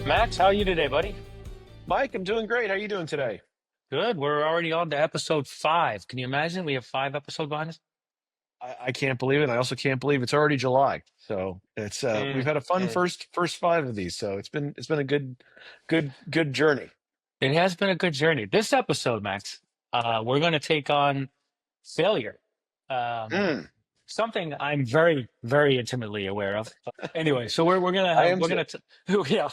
Max, how are you today, buddy? Mike, I'm doing great. How are you doing today? Good. We're already on to episode 5. Can you imagine? We have 5 episodes behind us. I can't believe it. And I also can't believe it's already July. So it's we've Mm, had a fun mm. first five of these. So it's been a good journey. It has been a good journey. This episode, Max, we're going to take on failure. Um, Mm, Something I'm very, very intimately aware of. Anyway, so we're gonna I have am too. yeah,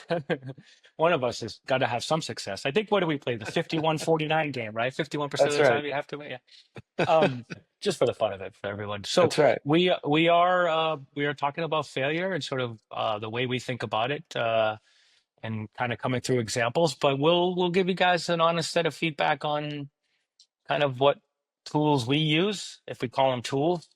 one of us has got to have some success. I think what do we play? The 51-49 game, right? 51% of That's the time right. you have to win. Yeah. Um, just for the fun of it for everyone. So That's right. we are talking about failure and sort of the way we think about it, and kind of coming through examples. But we'll give you guys an honest set of feedback on kind of what tools we use, if we call them tools.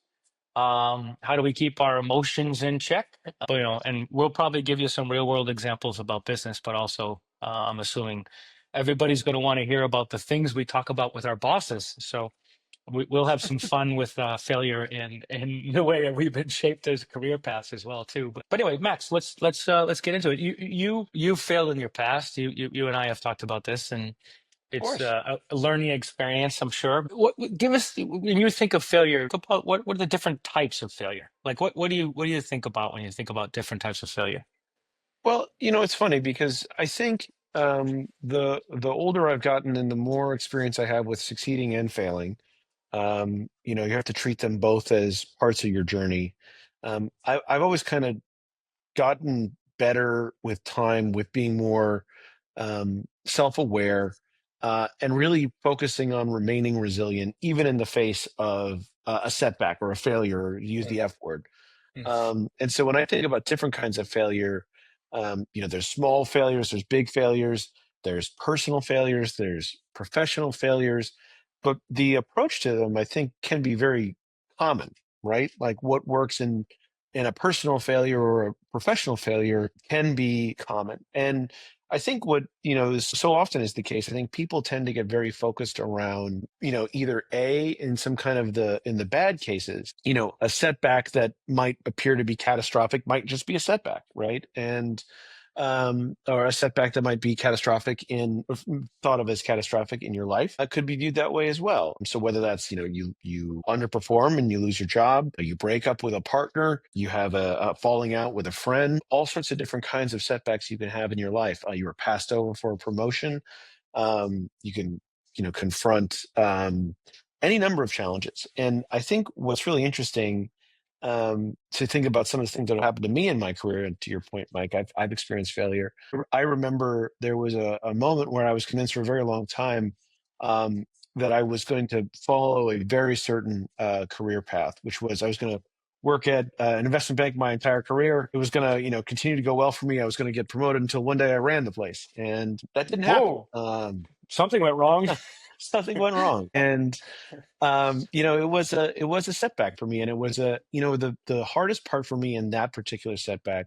How do we keep our emotions in check? And we'll probably give you some real world examples about business, but also I'm assuming everybody's going to want to hear about the things we talk about with our bosses. So we'll have some fun with failure and the way that we've been shaped as career paths as well too. But anyway, Max, let's get into it. You failed in your past. You and I have talked about this, and Of it's course. a learning experience, I'm sure. Give us when you think of failure. Talk about what are the different types of failure? Like what do you think about when you think about different types of failure? Well, it's funny because I think the older I've gotten and the more experience I have with succeeding and failing, you have to treat them both as parts of your journey. I've always kind of gotten better with time with being more self-aware and really focusing on remaining resilient even in the face of a setback or a failure, or use Mm, the F word. mm, And so when I think about different kinds of failure, there's small failures, there's big failures, there's personal failures, there's professional failures, but the approach to them, I think, can be very common, right? Like what works in a personal failure or a professional failure can be common. And I think what, is so often is the case, I think people tend to get very focused around, either A, in some kind of in the bad cases, a setback that might appear to be catastrophic might just be a setback, right? And or a setback that might be catastrophic thought of as catastrophic in your life, that could be viewed that way as well. So whether that's, you underperform and you lose your job, you break up with a partner, you have a falling out with a friend, all sorts of different kinds of setbacks you can have in your life. You were passed over for a promotion. You can, confront any number of challenges. And I think what's really interesting, to think about some of the things that have happened to me in my career. And to your point, Mike, I've experienced failure. I remember there was a moment where I was convinced for a very long time, um, that I was going to follow a very certain career path, which was I was going to work at an investment bank my entire career. It was going to, continue to go well for me. I was going to get promoted until one day I ran the place, and that didn't happen. Whoa, something went wrong. Something went wrong, and it was a setback for me, and it was the hardest part for me in that particular setback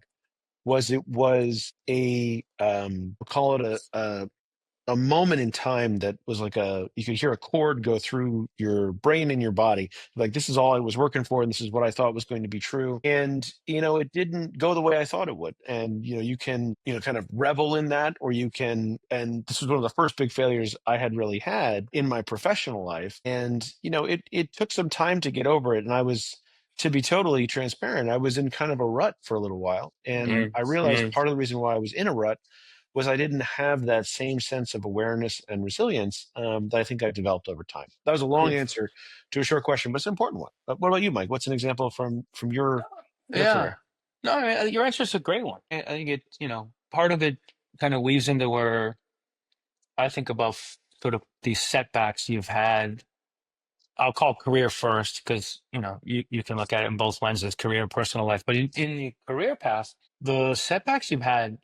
was it was we'll call it a moment in time that was like you could hear a chord go through your brain and your body, like this is all I was working for and this is what I thought was going to be true, and it didn't go the way I thought it would. And you can kind of revel in that, or you can, and this was one of the first big failures I had really had in my professional life, and it took some time to get over it. And I was, to be totally transparent, I was in kind of a rut for a little while, and Mm, I realized mm, part of the reason why I was in a rut was I didn't have that same sense of awareness and resilience, that I think I developed over time. That was a long mm. answer to a short question, but it's an important one. What about you, Mike? What's an example from your Yeah. career? No, I mean, your answer is a great one. I think part of it kind of weaves into where I think about sort of these setbacks you've had. I'll call career first because you can look at it in both lenses, career and personal life. But in the career path, the setbacks you've had,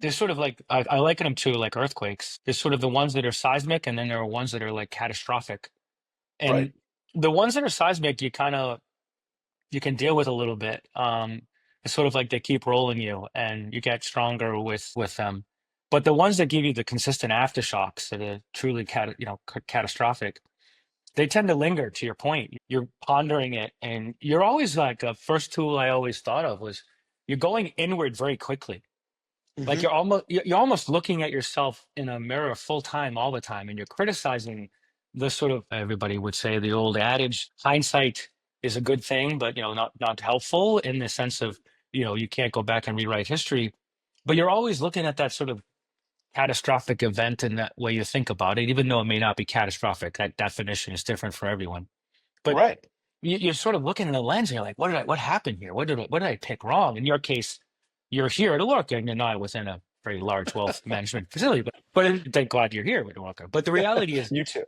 they're sort of like I liken them to like earthquakes. There's sort of the ones that are seismic, and then there are ones that are like catastrophic. Right. And the ones that are seismic, you can deal with a little bit. It's sort of like they keep rolling you, and you get stronger with them. But the ones that give you the consistent aftershocks that are truly catastrophic, they tend to linger. To your point, you're pondering it, and you're always like a first tool I always thought of was you're going inward very quickly. Like Hmm. you're almost looking at yourself in a mirror full time all the time, and you're criticizing the sort of, everybody would say, the old adage, hindsight is a good thing, but not helpful in the sense of, you can't go back and rewrite history. But you're always looking at that sort of catastrophic event in that way you think about it, even though it may not be catastrophic. That definition is different for everyone. But Right. you're sort of looking in the lens and you're like, what happened here? What did I pick wrong? In your case, you're here to work and you're not within a very large wealth management facility, but thank God you're here with Walker. But the reality is, You too.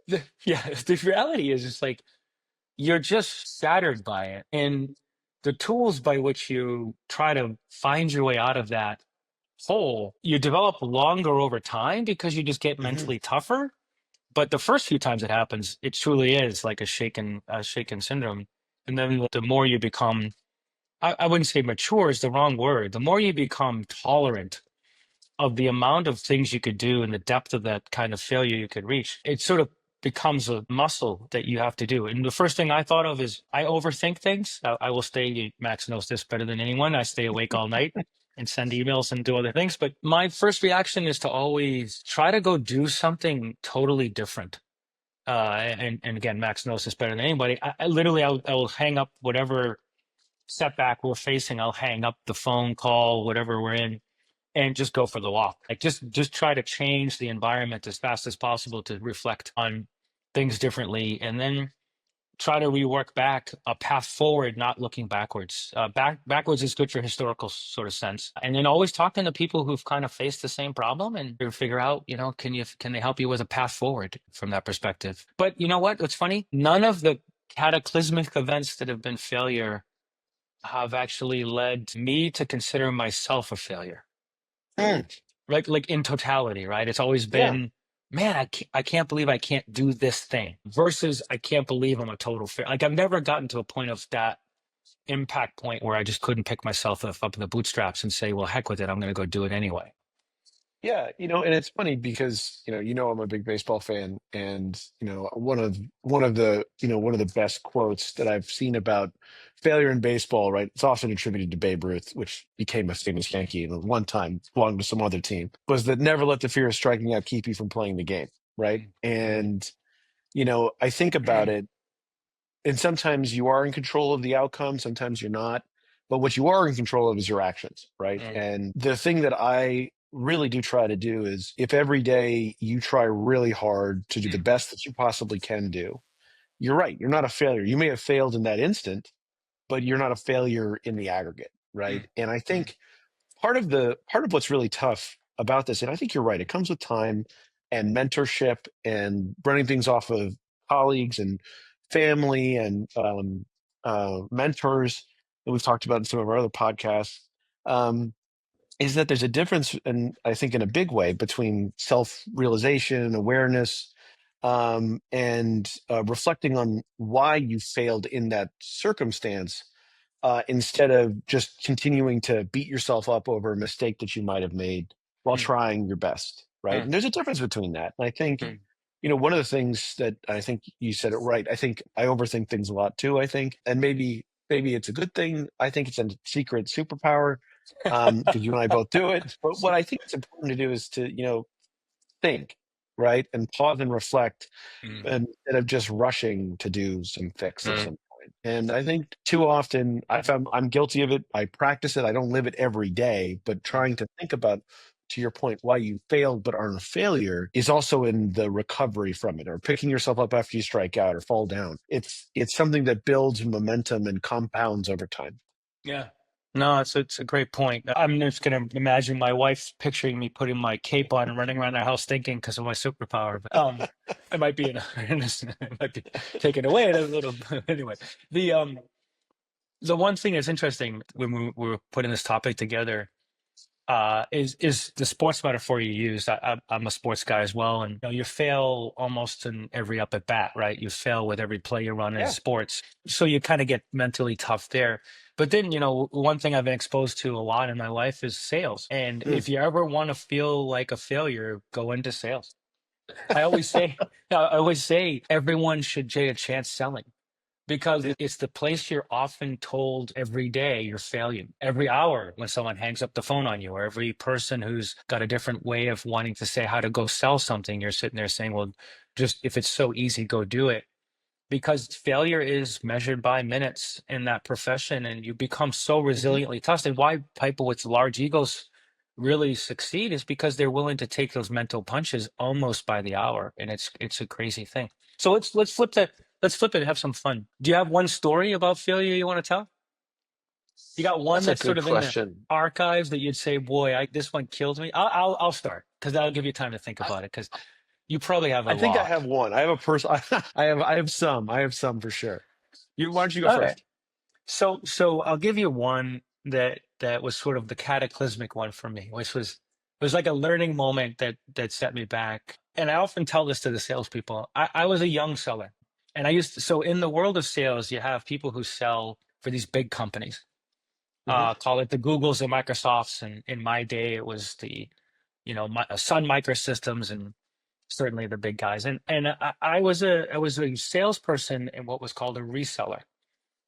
yeah, the reality is, it's like you're just shattered by it. And the tools by which you try to find your way out of that hole, you develop longer over time because you just get Hmm. mentally tougher. But the first few times it happens, it truly is like a shaken syndrome. And then the more you become, I wouldn't say mature is the wrong word. The more you become tolerant of the amount of things you could do and the depth of that kind of failure you could reach, it sort of becomes a muscle that you have to do. And the first thing I thought of is I overthink things. I will stay, Max knows this better than anyone. I stay awake all night and send emails and do other things. But my first reaction is to always try to go do something totally different. And again, Max knows this better than anybody. I literally, I will hang up whatever setback we're facing. I'll hang up the phone call, whatever we're in, and just go for the walk. Like just try to change the environment as fast as possible to reflect on things differently, and then try to rework back a path forward, not looking backwards. Backwards is good for historical sort of sense, and then always talking to people who've kind of faced the same problem and figure out, can they help you with a path forward from that perspective. But you know what? What's funny? None of the cataclysmic events that have been failure have actually led me to consider myself a failure. Mm. Like in totality, right? It's always Yeah. been, man, I can't believe I can't do this thing versus I can't believe I'm a total failure. Like I've never gotten to a point of that impact point where I just couldn't pick myself up in the bootstraps and say, well, heck with it. I'm going to go do it anyway. Yeah, and it's funny because I'm a big baseball fan, and one of the best quotes that I've seen about failure in baseball, right? It's often attributed to Babe Ruth, which became a famous Yankee and at one time belonged to some other team, was that never let the fear of striking out keep you from playing the game, right? Mm, mm, And I think about it, and sometimes you are in control of the outcome, sometimes you're not. But what you are in control of is your actions, right? mm, And the thing that I really do try to do is if every day you try really hard to do the mm, best that you possibly can do, you're right. You're not a failure. You may have failed in that instant, but you're not a failure in the aggregate, mm, right? And I think part of what's really tough about this, and I think you're right, it comes with time and mentorship and running things off of colleagues and family and mentors that we've talked about in some of our other podcasts. Um, is that there's a difference, and I think in a big way, between self-realization, awareness, and reflecting on why you failed in that circumstance, instead of just continuing to beat yourself up over a mistake that you might have made while mm, trying your best, right? mm, And there's a difference between that. And I think, mm. one of the things that I think you said it right. I think I overthink things a lot too, I think. And maybe it's a good thing. I think it's a secret superpower, because you and I both do it. But what I think it's important to do is to, think, right? And pause and reflect Mm, instead of just rushing to do some fix at mm, some point. And I think too often I found I'm guilty of it. I practice it. I don't live it every day, but mm. trying to think about, to your point, why you failed but aren't a failure is also in the recovery from it, or picking yourself up after you strike out or fall down. It's something that builds momentum and compounds over time. Yeah. No, it's a great point. I'm just gonna imagine my wife picturing me putting my cape on and running around the house thinking because of my superpower. But it might be it might be taken away a little. Anyway, the um the one thing that's interesting when we were putting this topic together is the sports metaphor you used. I'm a sports guy as well, and you fail almost in every up at bat, right? You fail with every play you run in Yeah. sports, so you kind of get mentally tough there. But then, one thing I've been exposed to a lot in my life is sales. And Mm. if you ever want to feel like a failure, go into sales. I always say, I always say everyone should take a chance selling because it's the place you're often told every day you're failing. Every hour when someone hangs up the phone on you, or every person who's got a different way of wanting to say how to go sell something, you're sitting there saying, well, just if it's so easy, go do it. Because failure is measured by minutes in that profession, and you become so Hmm. resiliently tested. Why people with large egos really succeed is because they're willing to take those mental punches almost by the hour, and it's a crazy thing. So let's flip it and have some fun. Do you have one story about failure you want to tell? You got one That's a that's sort good of in the question. archives that you'd say, "Boy, this one killed me." I'll start because that'll give you time to think I, about it. Because you probably have a I think I lot. have one. I have a person. I have some for sure. Why don't you go All right. first? So I'll give you one that was sort of the cataclysmic one for me, which was it was like a learning moment that set me back. And I often tell this to the salespeople. I was a young seller, and so in the world of sales, you have people who sell for these big companies. Hmm. Call it the Googles and Microsofts, and in my day, it was Sun Microsystems and certainly the big guys. And I was a salesperson in what was called a reseller.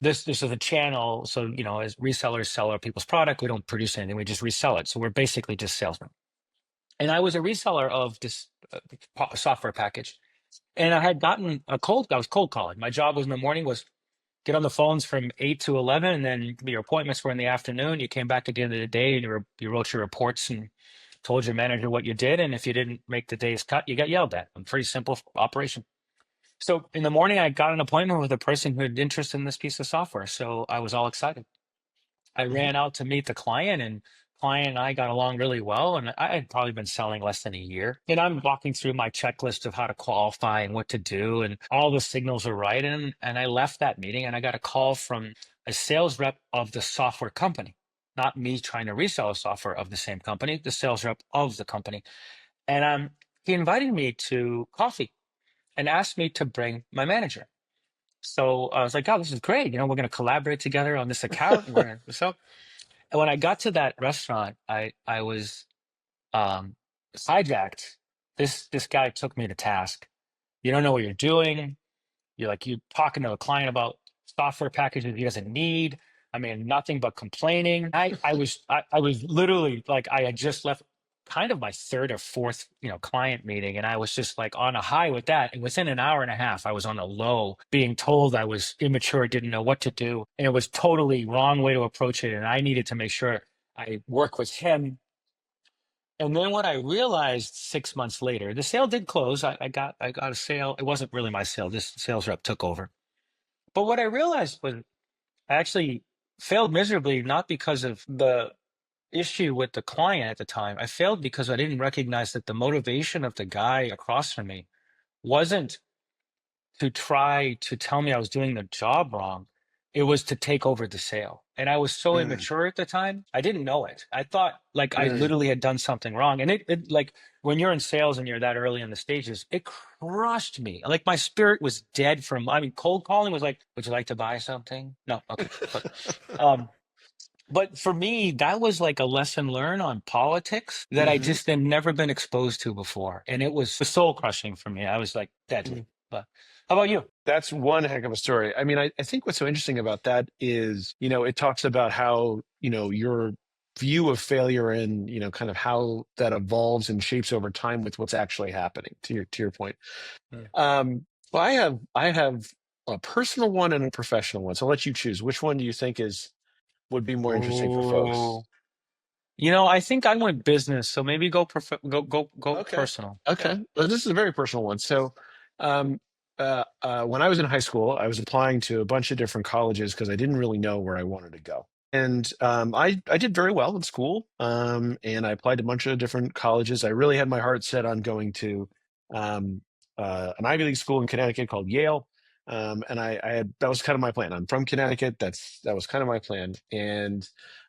This is a channel, so as resellers sell our people's product, we don't produce anything, we just resell it. So we're basically just salesmen. And I was a reseller of this software package, and I was cold calling. My job was in the morning was get on the phones from 8 to 11, and then your appointments were in the afternoon. You came back at the end of the day and you wrote your reports and told your manager what you did, and if you didn't make the day's cut, you got yelled at. A pretty simple operation. So in the morning, I got an appointment with a person who had interest in this piece of software. So I was all excited. I Hmm. ran out to meet the client, and client and I got along really well. And I had probably been selling less than a year. And I'm walking through my checklist of how to qualify and what to do, and all the signals are right. And I left that meeting, and I got a call from a sales rep of the software company, not me trying to resell a software of the same company, the sales rep of the company. And he invited me to coffee and asked me to bring my manager. So I was like, oh, this is great. We're going to collaborate together on this account. And we're going to, so and when I got to that restaurant, I was um, hijacked. This guy took me to task. You don't know what you're doing. You talking to a client about software packages he doesn't need. I mean, nothing but complaining. I was literally like I had just left kind of my third or fourth, client meeting, and I was just like on a high with that. And within an hour and a half, I was on a low, being told I was immature, didn't know what to do, and it was totally wrong way to approach it. And I needed to make sure I work with him. And then what I realized 6 months later, the sale did close. I got a sale. It wasn't really my sale. This sales rep took over. But what I realized was I actually failed miserably, not because of the issue with the client at the time. I failed because I didn't recognize that the motivation of the guy across from me wasn't to try to tell me I was doing the job wrong. It was to take over the sale. And I was so Mm, immature at the time, I didn't know it. I thought like I mm. literally had done something wrong. And it like when you're in sales and you're that early in the stages, it crushed me. Like my spirit was dead I mean, cold calling was like, would you like to buy something? No. Okay. Um, but for me, that was like a lesson learned on politics that I Hmm. just had never been exposed to before. And it was soul crushing for me. I was like deadly. But how about you? That's one heck of a story. I mean, I think what's so interesting about that is, it talks about how, your view of failure and, kind of how that evolves and shapes over time with what's actually happening to your point. Yeah. Well, I have a personal one and a professional one. So I'll let you choose. Which one do you think would be more interesting for folks? Oh, I think I went business, so maybe go Okay. personal. Yeah. Okay. Well, this is a very personal one. So, um, when I was in high school, I was applying to a bunch of different colleges because I didn't really know where I wanted to go. And I did very well in school, and I applied to a bunch of different colleges. I really had my heart set on going to um, an Ivy League school in Connecticut called Yale. And I had that was kind of my plan. I'm from Connecticut. That was kind of my plan, and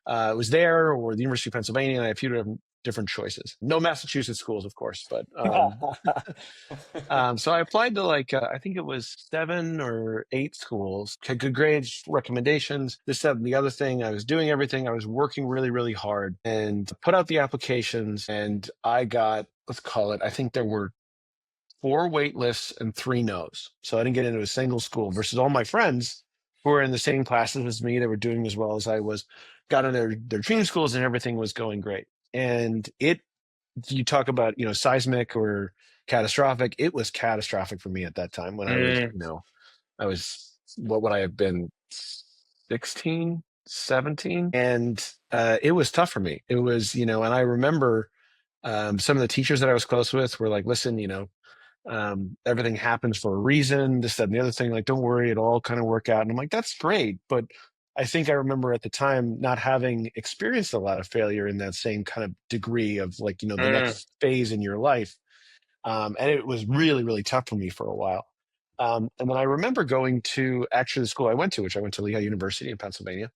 it was there or the University of Pennsylvania. And I had a few different choices. No Massachusetts schools, of course, but so I applied to I think it was 7 or 8 schools. Had good grades, recommendations, this, that, and the other thing. I was doing everything. I was working really, really hard and put out the applications. And I got, let's call it, I think there were 4 wait lists and 3 no's. So I didn't get into a single school versus all my friends. who were in the same classes as me that were doing as well as I was, got in their dream schools and everything was going great. And it, you talk about, seismic or catastrophic. It was catastrophic for me at that time when I was, Mm, I was, what would I have been, 16, 17? And it was tough for me. It was, and I remember some of the teachers that I was close with were like, listen, everything happens for a reason, this, that, and the other thing. Like, don't worry, it all kind of work out. And I'm like, that's great. But I think I remember at the time not having experienced a lot of failure in that same kind of degree of like, the mm, next phase in your life. And it was really, really tough for me for a while. And then I remember going to actually the school I went to, which I went to Lehigh University in Pennsylvania.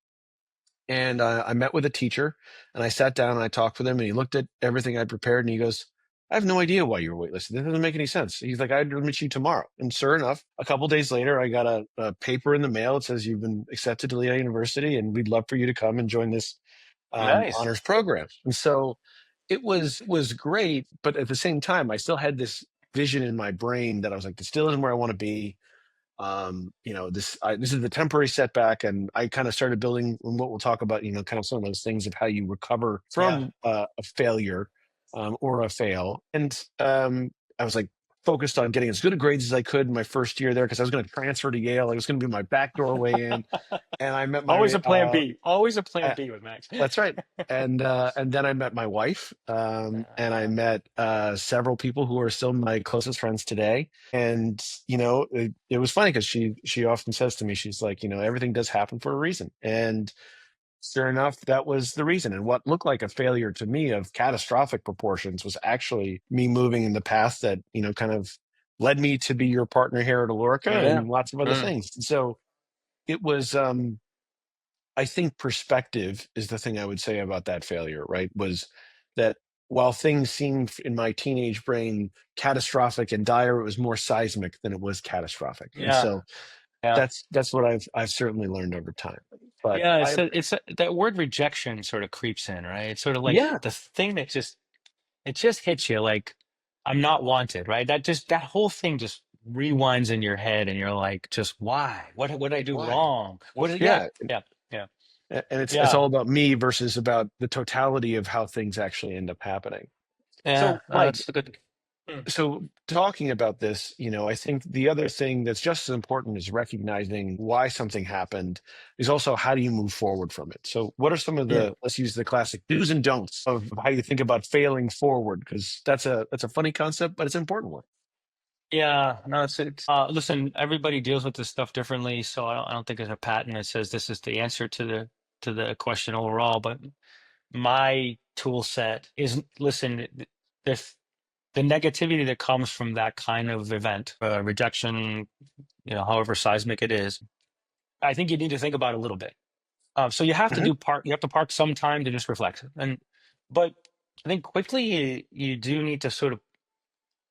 And I met with a teacher and I sat down and I talked with him and he looked at everything I prepared and he goes, I have no idea why you were waitlisted. That doesn't make any sense. He's like, I'd meet you tomorrow. And sure enough, a couple days later, I got a paper in the mail. It says you've been accepted to Lehigh University and we'd love for you to come and join this nice. honors program. And so it was great. But at the same time, I still had this vision in my brain that I was like, this still isn't where I want to be. This is the temporary setback, and I kind of started building what we'll talk about, kind of some of those things of how you recover Yeah. from a failure or a fail. And I was like focused on getting as good a grades as I could in my first year there because I was going to transfer to Yale. It was going to be my backdoor way in. And I met Always my a plan B. Always a plan B with Max. that's right. And then I met my wife, and I met several people who are still my closest friends today. And it was funny because she often says to me, she's like, everything does happen for a reason. And sure enough, that was the reason. And what looked like a failure to me of catastrophic proportions was actually me moving in the path that kind of led me to be your partner here at Alorica Yeah. and lots of other Mm, things. So it was. I think perspective is the thing I would say about that failure, right? Was that while things seemed in my teenage brain catastrophic and dire, it was more seismic than it was catastrophic. And yeah. so Yeah. that's what I've certainly learned over time. But Yeah. I That word rejection sort of creeps in, right? It's sort of like yeah, the thing that it just hits you like I'm not wanted, right? That whole thing just rewinds in your head and you're like, just why? What did I do why? wrong? What did, yeah, Yeah, yeah, yeah, and it's yeah, all about me versus about the totality of how things actually end up happening. yeah. So, Mike, That's a good. Hmm. so talking about this, I think the other thing that's just as important as recognizing why something happened is also how do you move forward from it. So what are some of Hmm. the, let's use the classic do's and don'ts of how you think about failing forward? Because that's a funny concept, but it's an important one. Yeah, no, it's listen, everybody deals with this stuff differently, so I don't think there's a patent that says this is the answer to the question overall, but my tool set is listen, the the negativity that comes from that kind of event, rejection, however seismic it is, I think you need to think about it a little bit. So Hmm. you have to park some time to just reflect. But I think quickly you do need to sort of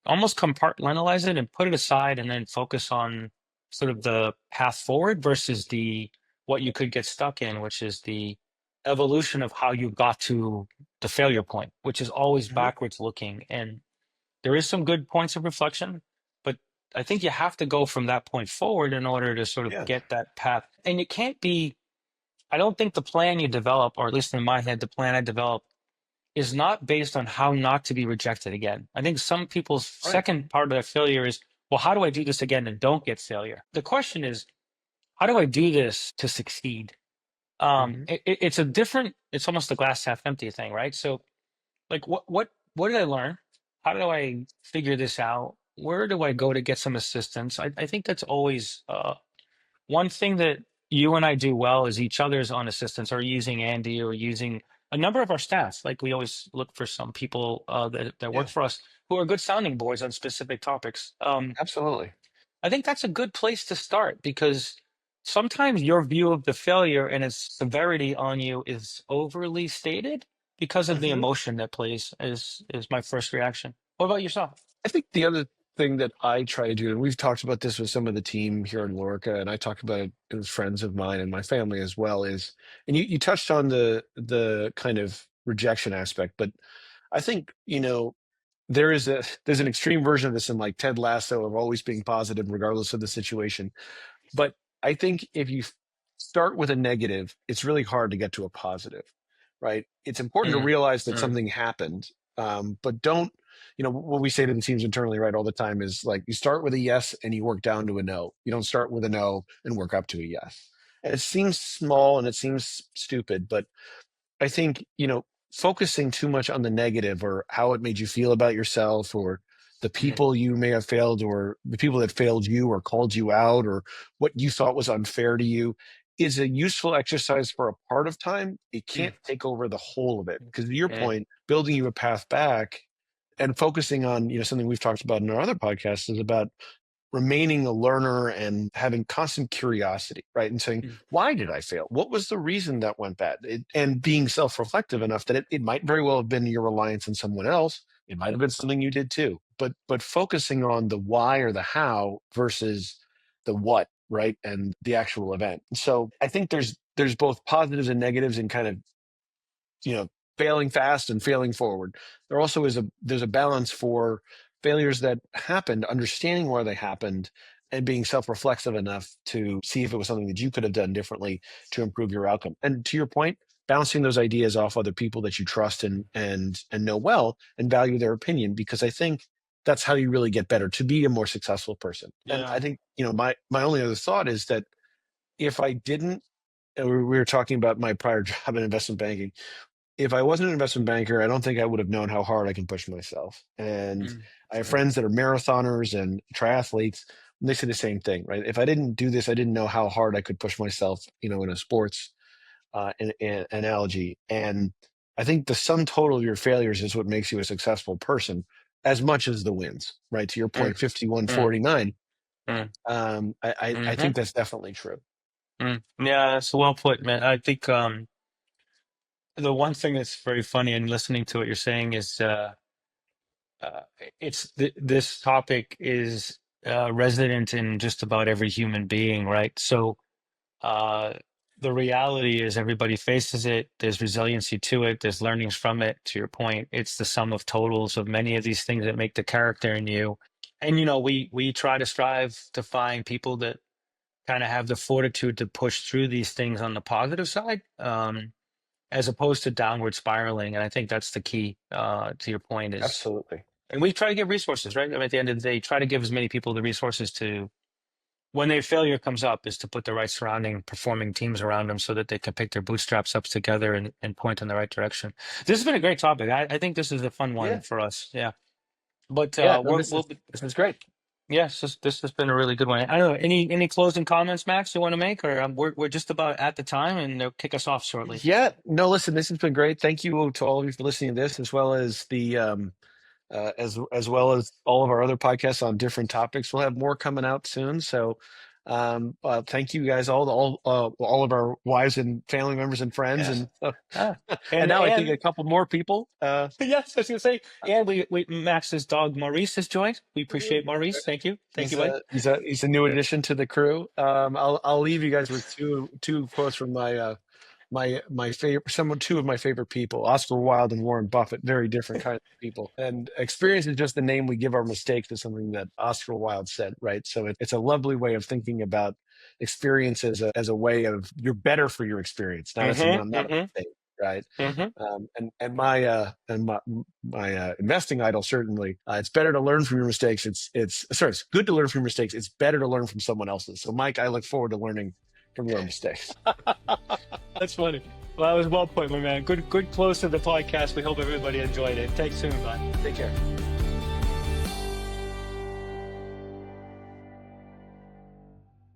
almost compartmentalize it and put it aside and then focus on sort of the path forward versus the what you could get stuck in, which is the evolution of how you got to the failure point, which is always Hmm. backwards looking. And there is some good points of reflection, but I think you have to go from that point forward in order to sort of Yeah. get that path. And it can't be, I don't think the plan you develop, or at least in my head, the plan I develop is not based on how not to be rejected again. I think some people's Right. second part of their failure is, well, how do I do this again and don't get failure? The question is, how do I do this to succeed? Hmm. It's a different, it's almost a glass half empty thing, right? So, like, what did I learn? How do I figure this out? Where do I go to get some assistance? I think that's always one thing that you and I do well is each other's on assistance or using Andy or using a number of our staff. Like we always look for some people that work Yeah. for us who are good sounding boards on specific topics. Absolutely. I think that's a good place to start because sometimes your view of the failure and its severity on you is overly stated because of the Hmm. emotion that plays is my first reaction. What about yourself? I think the other thing that I try to do, and we've talked about this with some of the team here in Lorica, and I talked about it with friends of mine and my family as well, is, and you touched on the kind of rejection aspect, but I think, there's an extreme version of this in like Ted Lasso of always being positive regardless of the situation. But I think if you start with a negative, it's really hard to get to a positive, right? It's important to mm, realize that mm, something happened, but don't, what we say to the teams internally, right, all the time is like you start with a yes and you work down to a no. You don't start with a no and work up to a yes. And it seems small and it seems stupid, but I think, focusing too much on the negative or how it made you feel about yourself or the mm, people you may have failed or the people that failed you or called you out or what you thought was unfair to you is a useful exercise for a part of time. It mm, can't take over the whole of it. Because to your mm, point, building you a path back and focusing on, something we've talked about in our other podcasts is about remaining a learner and having constant curiosity, right? And saying, mm, why did I fail? What was the reason that went bad? And being self reflective enough that it might very well have been your reliance on someone else. It might have been something you did too. But focusing on the why or the how versus the what, right? And the actual event. So I think there's both positives and negatives in kind of you know failing fast and failing forward. There also there's a balance for failures that happened, understanding why they happened and being self-reflexive enough to see if it was something that you could have done differently to improve your outcome. And to your point, bouncing those ideas off other people that you trust and know well and value their opinion, because I think that's how you really get better to be a more successful person. And I yeah. think my only other thought is that if I didn't, and we were talking about my prior job in investment banking, if I wasn't an investment banker, I don't think I would have known how hard I can push myself. And Mm, I have mm, friends that are marathoners and triathletes, and they say the same thing, right? If I didn't do this, I didn't know how hard I could push myself, in a sports analogy. And I think the sum total of your failures is what makes you a successful person, as much as the wins, right? To your mm, point, 51, mm, 49. mm, I mhm, think that's definitely true. Yeah, that's well put, man. I think the one thing that's very funny in listening to what you're saying is uh, this topic is resident in just about every human being, right? So uh, the reality is everybody faces it. There's resiliency to it. There's learnings from it. To your point, it's the sum of totals of many of these things that make the character in you. And we try to strive to find people that kind of have the fortitude to push through these things on the positive side, as opposed to downward spiraling. And I think that's the key, to your point is, Absolutely. and we try to give resources, right? I mean, at the end of the day, try to give as many people the resources to, when their failure comes up, is to put the right surrounding performing teams around them so that they can pick their bootstraps up together and point in the right direction. This has been a great topic. I think this is a fun one Yeah. for us. Yeah. But Yeah. No, this is great. yes, this has been a really good one. I don't know, any closing comments, Max, you want to make, or we're just about at the time, and they'll kick us off shortly. Yeah, no, listen, this has been great. Thank you to all of you for listening to this, as well as the as well as all of our other podcasts on different topics. We'll have more coming out soon. So, thank you guys all of our wives and family members and friends, Yes. and Ah, and now I think a and couple more people. yes, I was gonna say, and we Max's dog Maurice has joined. We appreciate Maurice. Thank you, buddy. He's a new addition to the crew. I'll leave you guys with two quotes from my favorite two of my favorite people, Oscar Wilde and Warren Buffett. Very different kinds of people, and experience is just the name we give our mistakes, is something that Oscar Wilde said, right? So it's a lovely way of thinking about experience as a way of you're better for your experience, not as a Mm-hmm. not a Mm-hmm. mistake, right? Mm-hmm. And my investing idol, certainly, it's better to learn from your mistakes. It's good to learn from your mistakes. It's better to learn from someone else's. So Mike, I look forward to learning from your mistakes. That's funny. Well, that was well put, my man. Good close to the podcast. We hope everybody enjoyed it. Take soon, bye. Take care.